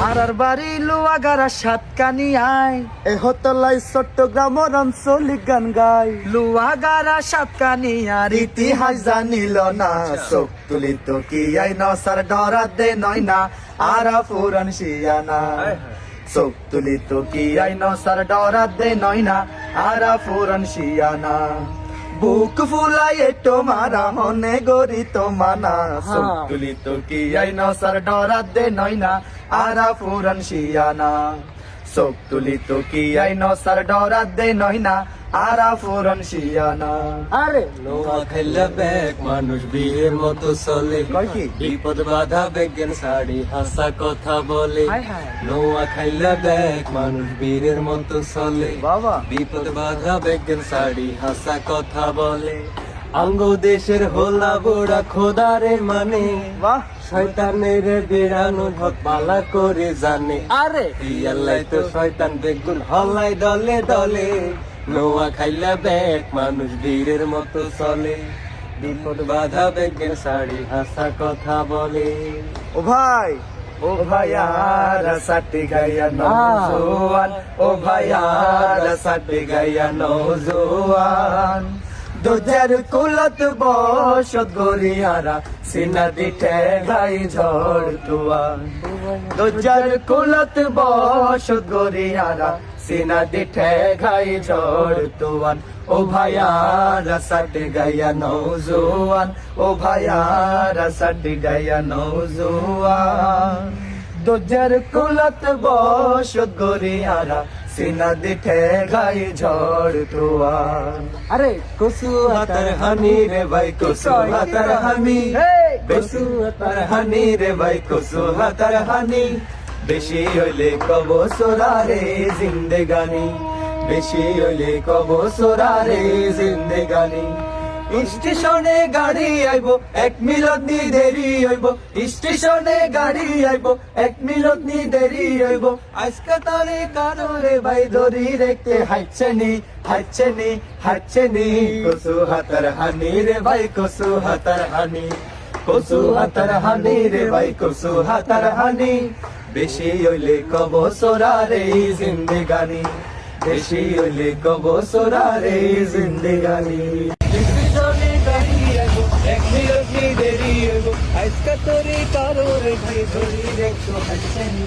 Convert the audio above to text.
আর বাড়ি লুয়াগারা সাতকানি আয় এ হতলাই চট্টগ্রাম আঞ্চলিক গান গাই লুয়াগারা সাতকানি আর ইতিহাস জানিল না চোখ তুলি তো কি আই নসার ডরা দে নয় না আরা ফুরন শিয়ানা চোখ তুলি তো কি আই নসার ডরা দে নয় না আরা ফুরন শিয়ানা বুক ফুলাই এটো মারা মনে গরি তো মানা চোখ তুলি তো কি আই নসার ডরা দে নয় না আরা ফুরন শিয়ানা চোখ তুলি তো কি আই নসার ডরা দে নয় না আরা ফুরন শিয়ানা আরে নোয়া খেললে ব্যাগ মানুষ বীরের মতো চলে কয় কি? বিপদ বাধা বেগেন শাড়ি হাসা কথা বলে হায় হায়। নোয়া খাইলে ব্যাগ মানুষ বীরের মতো চলে বাবা বিপদ বাধা বেগেন শাড়ি হাসা কথা বলে আঙ্গ দেশের হোলা বুড়া খোদারে মানে বাহ শয়তানের বেড়ানো হক পালা করে জানে আরে ইয়াল্লাই তো শয়তান বেগুন হলাই দলে দলে নোয়া খাইলা ব্যাগ মানুষ বীরের মতো চলে বিপদ বাধা বেগের শাড়ি হাসা কথা বলে ও ভাই ও ভাইয়ারা সাথে গায়া নৌজোয়ান ও ভাইয়ারা সাথে গায়া নৌজোয়ান দোজার কুলত বসত গরিয়ারা সিনা দিঠে গাই ঝড় তুয়ান দোজার কুলত বসত গরিয়ারা সিনা দিঠে গাই ঝড় তুয়ান ও ভাইয়ারা সাথে গায়া নৌজোয়ান ও ভাইয়ারা সাথে গায়া নৌজোয়ান দোজার কুলত বসত গরিয়ারা সিনা দিঠে গাই ঝড় তুয়ান আরে কসু হাতার হানি রে ভাই কসু হাতার হানি বেসু হাতার হানি রে ভাই কসু হাতার হানি বেশি হইলে কব সোরারে জিন্দেগানি বেশি হইলে কব সোরারে জিন্দেগানি স্টেশনে গাড়ি আইব 1 মিনিট নি দেরি হইব স্টেশনে গাড়ি আইব 1 মিনিট নি দেরি হইব আজকে তারে কারোরে ভাই ধরি রেখে হাইছে নি কসু হাতার হানি রে ভাই কসু হাতার হানি কসু হাতার হানি রে ভাই কসু হাতার হানি বেশি হইলে কব সোরারে জিন্দেগানি বেশি হইলে কব সোরারে জিন্দেগানি আজকে তোরে কারোর ভাই ধরি রেখো হাইছে নি